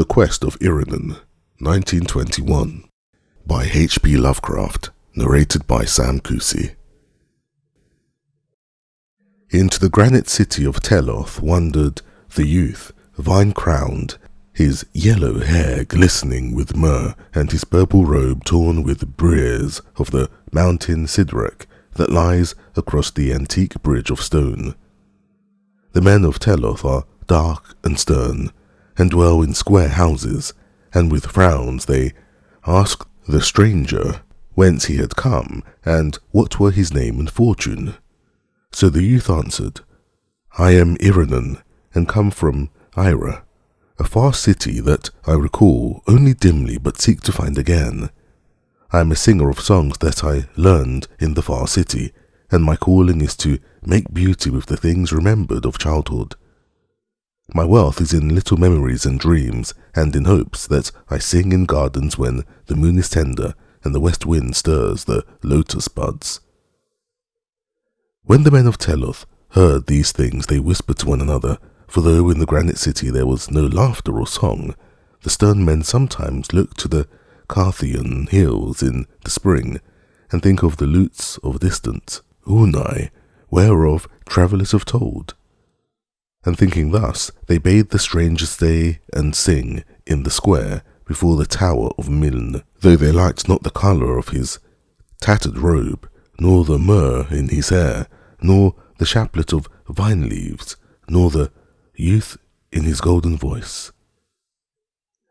The Quest of Iranon, 1921, by H.P. Lovecraft, narrated by Sam Kusi. Into the granite city of Teloth wandered the youth, vine-crowned, his yellow hair glistening with myrrh and his purple robe torn with briars of the mountain Sidrek that lies across the antique bridge of stone. The men of Teloth are dark and stern, and dwell in square houses, and with frowns they asked the stranger whence he had come, and what were his name and fortune. So the youth answered, I am Iranon, and come from Aira, a far city that I recall only dimly but seek to find again. I am a singer of songs that I learned in the far city, and my calling is to make beauty with the things remembered of childhood. My wealth is in little memories and dreams, and in hopes that I sing in gardens when the moon is tender and the west wind stirs the lotus buds. When the men of Teloth heard these things, they whispered to one another, for though in the granite city there was no laughter or song, the stern men sometimes look to the Carthian hills in the spring, and think of the lutes of distant Oonai, whereof travellers have told. And thinking thus, they bade the stranger stay and sing in the square before the tower of Milne, though they liked not the colour of his tattered robe, nor the myrrh in his hair, nor the chaplet of vine leaves, nor the youth in his golden voice.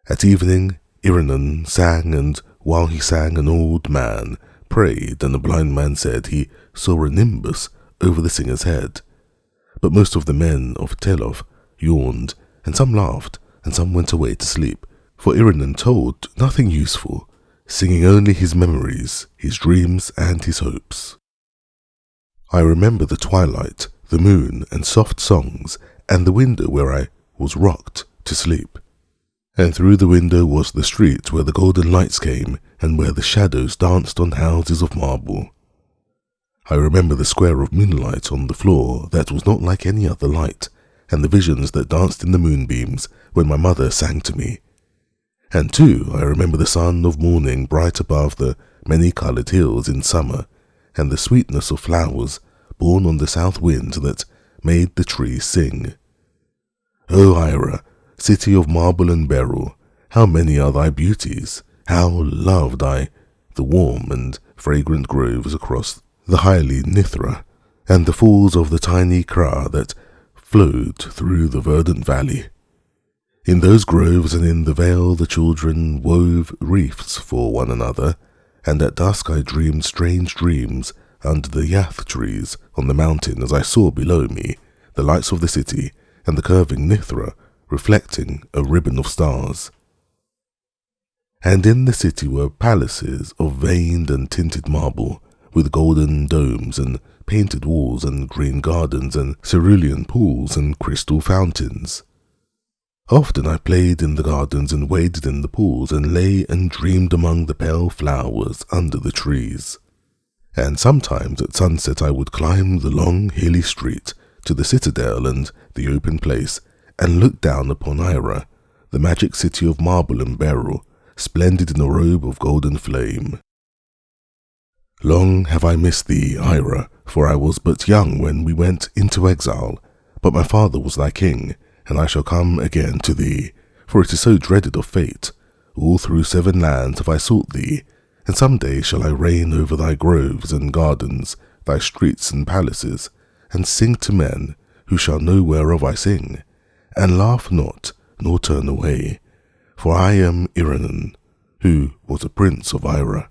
At evening Iranon sang, and while he sang an old man prayed, and a blind man said he saw a nimbus over the singer's head. But most of the men of Teloth yawned, and some laughed, and some went away to sleep, for Iranon told nothing useful, singing only his memories, his dreams, and his hopes. I remember the twilight, the moon, and soft songs, and the window where I was rocked to sleep. And through the window was the street where the golden lights came, and where the shadows danced on houses of marble. I remember the square of moonlight on the floor that was not like any other light, and the visions that danced in the moonbeams when my mother sang to me. And too, I remember the sun of morning bright above the many-coloured hills in summer, and the sweetness of flowers born on the south wind that made the trees sing. O Aira, city of marble and beryl, how many are thy beauties! How loved I the warm and fragrant groves across the highly Nithra, and the falls of the tiny Kra that flowed through the verdant valley. In those groves and in the vale the children wove wreaths for one another, and at dusk I dreamed strange dreams under the yath trees on the mountain as I saw below me the lights of the city and the curving Nithra reflecting a ribbon of stars. And in the city were palaces of veined and tinted marble, with golden domes and painted walls and green gardens and cerulean pools and crystal fountains. Often I played in the gardens and waded in the pools and lay and dreamed among the pale flowers under the trees. And sometimes at sunset I would climb the long hilly street to the citadel and the open place and look down upon Aira, the magic city of marble and beryl, splendid in a robe of golden flame. Long have I missed thee, Aira, for I was but young when we went into exile, but my father was thy king, and I shall come again to thee, for it is so dreaded of fate. All through 7 lands have I sought thee, and some day shall I reign over thy groves and gardens, thy streets and palaces, and sing to men who shall know whereof I sing, and laugh not, nor turn away, for I am Iranon, who was a prince of Aira.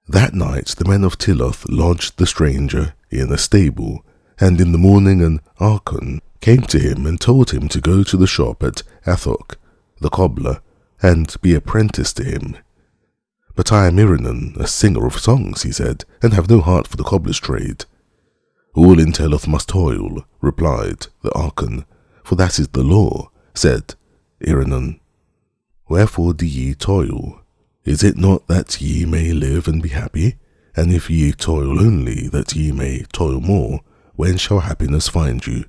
That night the men of Teloth lodged the stranger in a stable, and in the morning an Archon came to him and told him to go to the shop at Athok, the cobbler, and be apprenticed to him. But I am Iranon, a singer of songs, he said, and have no heart for the cobbler's trade. All in Teloth must toil, replied the Archon, for that is the law, said Iranon. Wherefore do ye toil? Is it not that ye may live and be happy? And if ye toil only that ye may toil more, when shall happiness find you?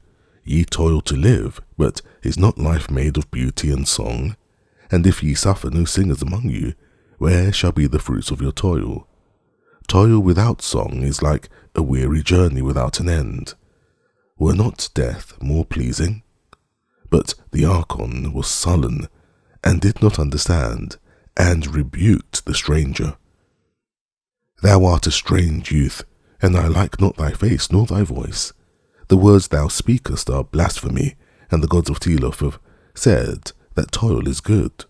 Ye toil to live, but is not life made of beauty and song? And if ye suffer no singers among you, where shall be the fruits of your toil? Toil without song is like a weary journey without an end. Were not death more pleasing? But the Archon was sullen, and did not understand, and rebuked the stranger. Thou art a strange youth, and I like not thy face nor thy voice. The words thou speakest are blasphemy, and the gods of Teloth have said that toil is good.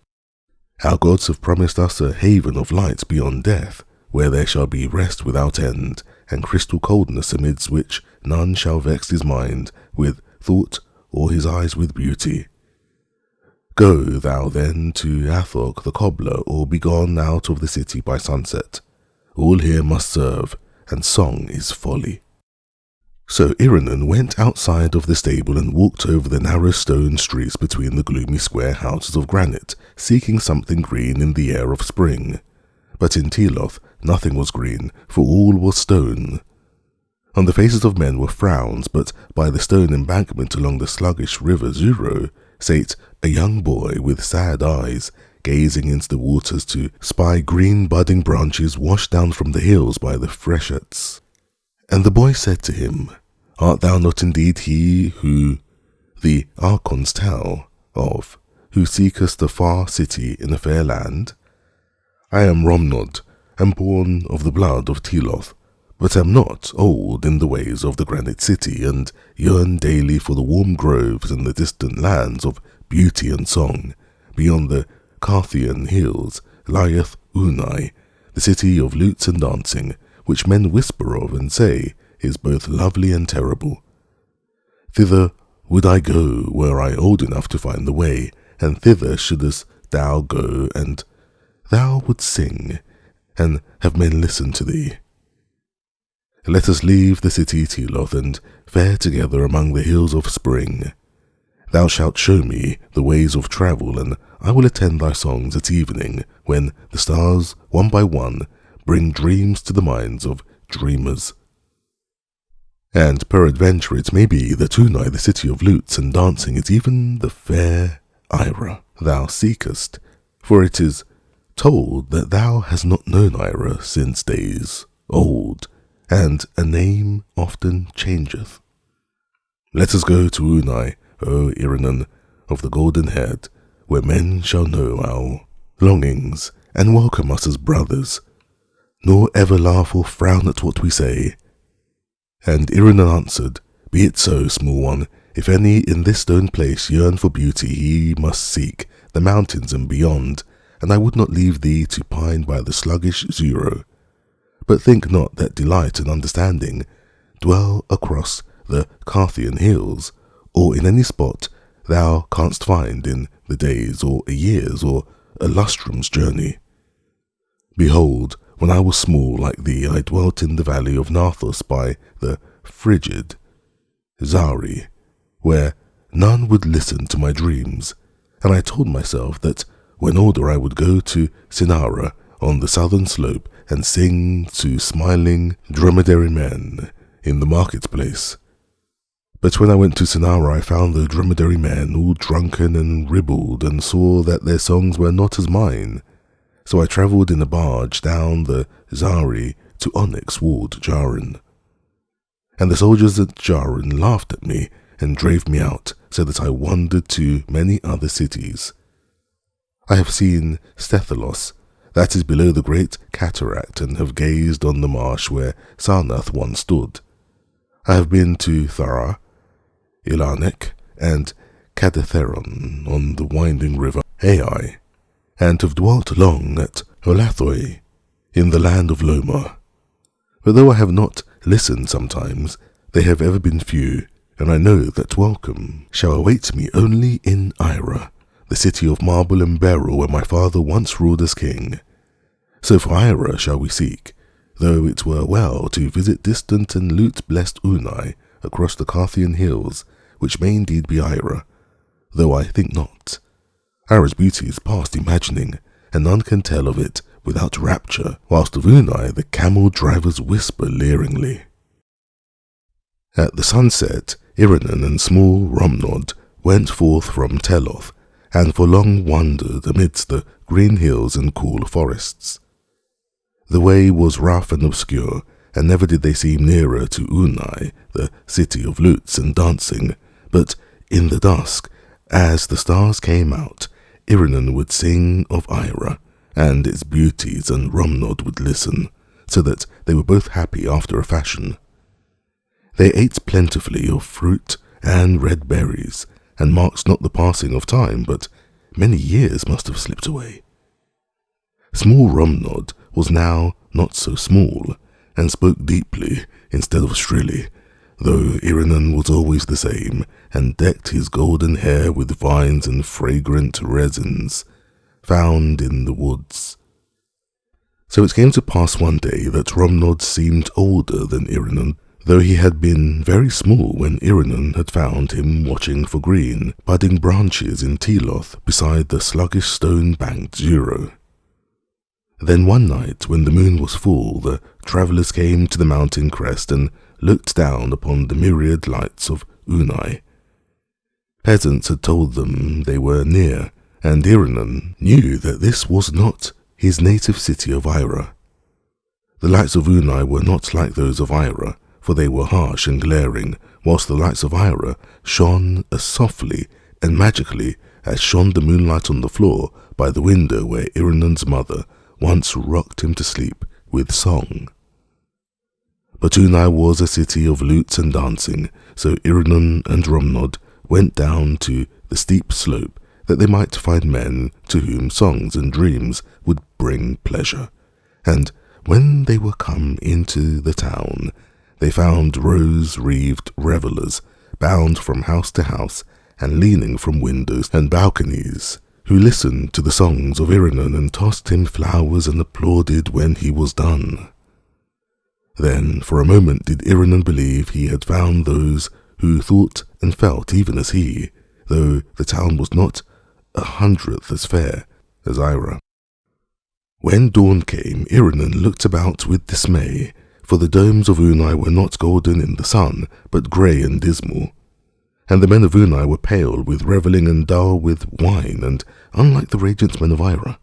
Our gods have promised us a haven of light beyond death, where there shall be rest without end, and crystal coldness amidst which none shall vex his mind with thought or his eyes with beauty. Go thou then to Athog the cobbler, or be gone out of the city by sunset. All here must serve, and song is folly. So Iranon went outside of the stable and walked over the narrow stone streets between the gloomy square houses of granite, seeking something green in the air of spring. But in Teloth nothing was green, for all was stone. On the faces of men were frowns, but by the stone embankment along the sluggish river Zuro sate a young boy with sad eyes, gazing into the waters to spy green budding branches washed down from the hills by the freshets. And the boy said to him, Art thou not indeed he who the Archons tell of, who seekest a far city in a fair land? I am Romnod, and born of the blood of Teloth, but am not old in the ways of the granite city, and yearn daily for the warm groves and the distant lands of beauty and song. Beyond the Carthian hills lieth Oonai, the city of lutes and dancing, which men whisper of and say is both lovely and terrible. Thither would I go were I old enough to find the way, and thither shouldest thou go, and thou wouldst sing, and have men listen to thee. Let us leave the city Teloth, and fare together among the hills of spring. Thou shalt show me the ways of travel, and I will attend thy songs at evening, when the stars, one by one, bring dreams to the minds of dreamers. And peradventure it may be that Oonai, the city of lutes and dancing, is even the fair Aira thou seekest, for it is told that thou hast not known Aira since days old, and a name often changeth. Let us go to Oonai, O Iranon of the golden head, where men shall know our longings, and welcome us as brothers, nor ever laugh or frown at what we say. And Iranon answered, Be it so, small one. If any in this stone place yearn for beauty, he must seek the mountains and beyond, and I would not leave thee to pine by the sluggish Zuro. But think not that delight and understanding dwell across the Carthian hills, or in any spot thou canst find in the days or a year's or a lustrum's journey. Behold, when I was small like thee, I dwelt in the valley of Narthos by the frigid Zari, where none would listen to my dreams, and I told myself that when older I would go to Sinara on the southern slope and sing to smiling dromedary men in the marketplace. But when I went to Sinara, I found the dromedary men all drunken and ribald, and saw that their songs were not as mine. So I travelled in a barge down the Zari to Onyx walled Jarin. And the soldiers at Jarin laughed at me and drave me out, so that I wandered to many other cities. I have seen Stethalos, that is below the great cataract, and have gazed on the marsh where Sarnath once stood. I have been to Thara, Ilanek, and Cadatheron on the winding river Ai, and have dwelt long at Holathoi, in the land of Loma. But though I have not listened sometimes, they have ever been few, and I know that welcome shall await me only in Aira, the city of marble and beryl where my father once ruled as king. So for Aira shall we seek, though it were well to visit distant and lute-blessed Oonai across the Carthian hills, which may indeed be Aira, though I think not. Aira's beauty is past imagining, and none can tell of it without rapture, whilst of Oonai the camel drivers whisper leeringly. At the sunset, Iranon and small Romnod went forth from Teloth, and for long wandered amidst the green hills and cool forests. The way was rough and obscure, and never did they seem nearer to Oonai, the city of lutes and dancing, but in the dusk, as the stars came out, Iranon would sing of Aira and its beauties, and Romnod would listen, so that they were both happy after a fashion. They ate plentifully of fruit and red berries, and marked not the passing of time, but many years must have slipped away. Small Romnod was now not so small, and spoke deeply instead of shrilly, though Iranon was always the same, and decked his golden hair with vines and fragrant resins found in the woods. So it came to pass one day that Romnod seemed older than Iranon, though he had been very small when Iranon had found him watching for green, budding branches in Teloth beside the sluggish stone-banked Zuro. Then one night, when the moon was full, the travellers came to the mountain crest and looked down upon the myriad lights of Oonai. Peasants had told them they were near, and Iranon knew that this was not his native city of Aira. The lights of Oonai were not like those of Aira, for they were harsh and glaring, whilst the lights of Aira shone as softly and magically as shone the moonlight on the floor by the window where Iranon's mother once rocked him to sleep with song. But Oonai was a city of lutes and dancing, so Iranon and Romnod went down to the steep slope that they might find men to whom songs and dreams would bring pleasure. And when they were come into the town, they found rose-wreathed revellers bound from house to house and leaning from windows and balconies, who listened to the songs of Iranon and tossed him flowers and applauded when he was done. Then for a moment did Iranon believe he had found those who thought and felt even as he, though the town was not 100th as fair as Aira. When dawn came, Iranon looked about with dismay, for the domes of Oonai were not golden in the sun, but grey and dismal, and the men of Oonai were pale with revelling and dull with wine, and unlike the radiant men of Aira.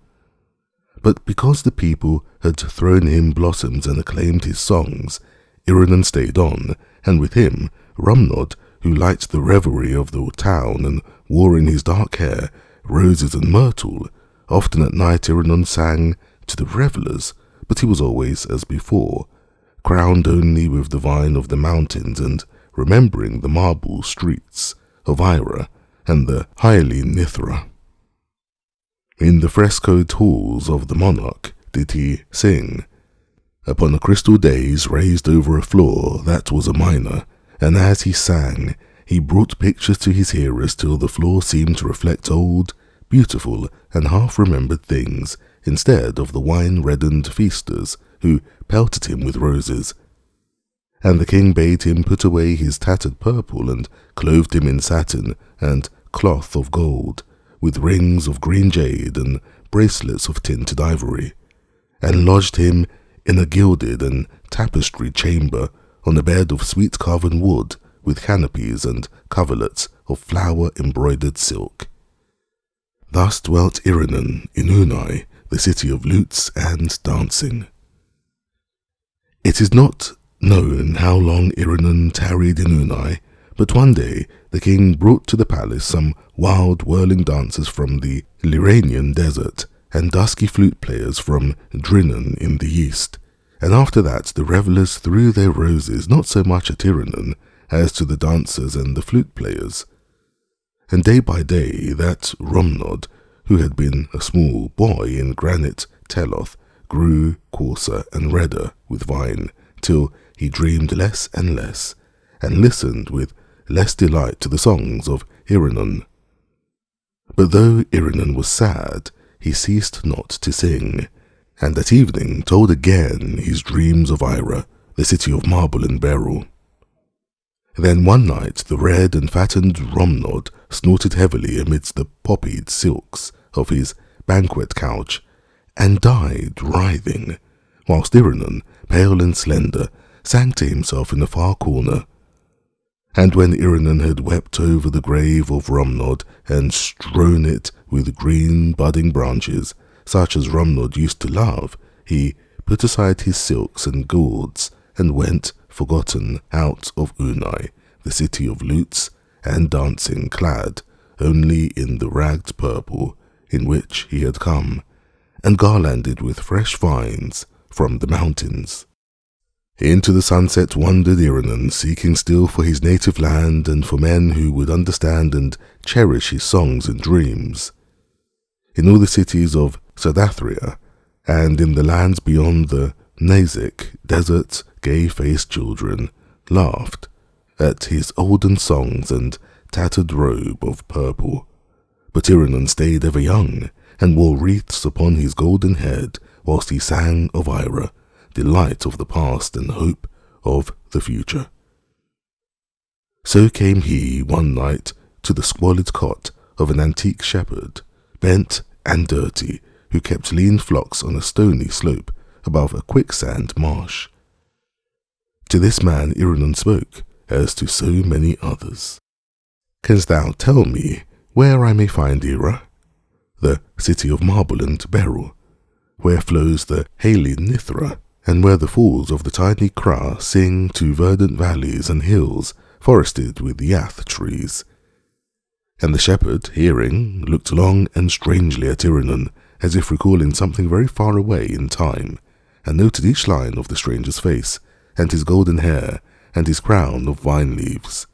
But because the people had thrown him blossoms and acclaimed his songs, Iranon stayed on, and with him Romnod, who liked the revelry of the town and wore in his dark hair roses and myrtle. Often at night Iranon sang to the revellers, but he was always as before, crowned only with the vine of the mountains and remembering the marble streets of Aira and the highly Nithra. In the frescoed halls of the monarch did he sing, upon a crystal dais raised over a floor that was a minor, and as he sang, he brought pictures to his hearers till the floor seemed to reflect old, beautiful, and half-remembered things, instead of the wine-reddened feasters who pelted him with roses. And the king bade him put away his tattered purple, and clothed him in satin and cloth of gold, with rings of green jade and bracelets of tinted ivory, and lodged him in a gilded and tapestried chamber on a bed of sweet-carven wood, with canopies and coverlets of flower-embroidered silk. Thus dwelt Iranon in Oonai, the city of lutes and dancing. It is not known how long Iranon tarried in Oonai, but one day the king brought to the palace some wild whirling dancers from the Lyranian desert, and dusky flute players from Drinan in the east, and after that the revellers threw their roses not so much at Iranon as to the dancers and the flute players. And day by day that Romnod, who had been a small boy in granite Teloth, grew coarser and redder with wine, till he dreamed less and less, and listened with less delight to the songs of Iranon. But though Iranon was sad, he ceased not to sing, and at evening told again his dreams of Aira, the city of marble and beryl. Then one night the red and fattened Romnod snorted heavily amidst the poppied silks of his banquet couch, and died writhing, whilst Iranon, pale and slender, sang to himself in a far corner. And when Iranon had wept over the grave of Romnod and strewn it with green budding branches, such as Romnod used to love, he put aside his silks and gauds and went, forgotten, out of Oonai, the city of lutes and dancing, clad only in the ragged purple in which he had come, and garlanded with fresh vines from the mountains. Into the sunset wandered Iranon, seeking still for his native land and for men who would understand and cherish his songs and dreams. In all the cities of Sadathria, and in the lands beyond the Nazik desert, gay-faced children laughed at his olden songs and tattered robe of purple. But Iranon stayed ever young, and wore wreaths upon his golden head, whilst he sang of Aira, delight of the past and hope of the future. So came he one night to the squalid cot of an antique shepherd, bent and dirty, who kept lean flocks on a stony slope above a quicksand marsh. To this man Iranon spoke, as to so many others. Canst thou tell me where I may find Aira, the city of marble and beryl, where flows the Haley Nithra, and where the falls of the tiny Kra sing to verdant valleys and hills forested with yath trees? And the shepherd, hearing, looked long and strangely at Iranon, as if recalling something very far away in time, and noted each line of the stranger's face, and his golden hair, and his crown of vine leaves.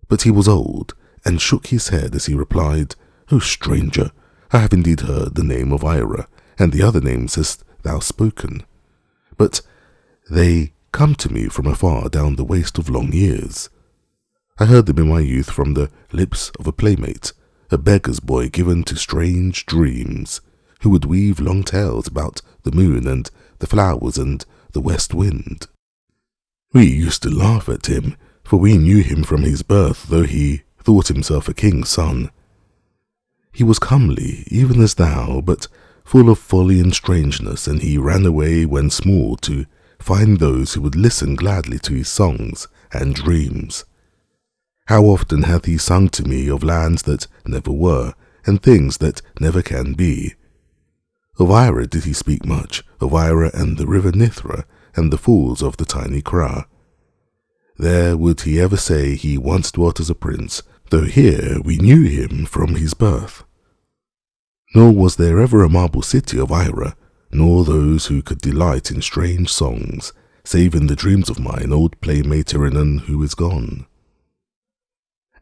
But he was old, and shook his head as he replied, "O stranger, I have indeed heard the name of Aira, and the other names hast thou spoken. But they come to me from afar down the waste of long years. I heard them in my youth from the lips of a playmate, a beggar's boy given to strange dreams, who would weave long tales about the moon and the flowers and the west wind. We used to laugh at him, for we knew him from his birth, though he thought himself a king's son. He was comely, even as thou, but full of folly and strangeness, and he ran away when small to find those who would listen gladly to his songs and dreams. How often hath he sung to me of lands that never were, and things that never can be. Of Aira did he speak much, of Aira and the river Nithra, and the falls of the tiny Kra. There would he ever say he once dwelt as a prince, though here we knew him from his birth. Nor was there ever a marble city of Aira, nor those who could delight in strange songs, save in the dreams of mine old playmate Iranon, who is gone."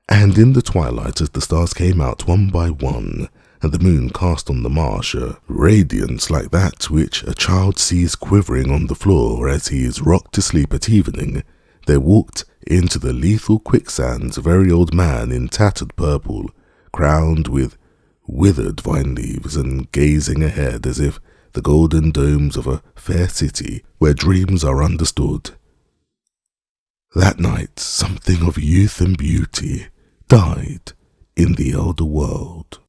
And in the twilight, as the stars came out one by one, and the moon cast on the marsh a radiance like that which a child sees quivering on the floor as he is rocked to sleep at evening, there walked into the lethal quicksands a very old man in tattered purple, crowned with withered vine leaves, and gazing ahead as if the golden domes of a fair city where dreams are understood. That night something of youth and beauty died in the elder world.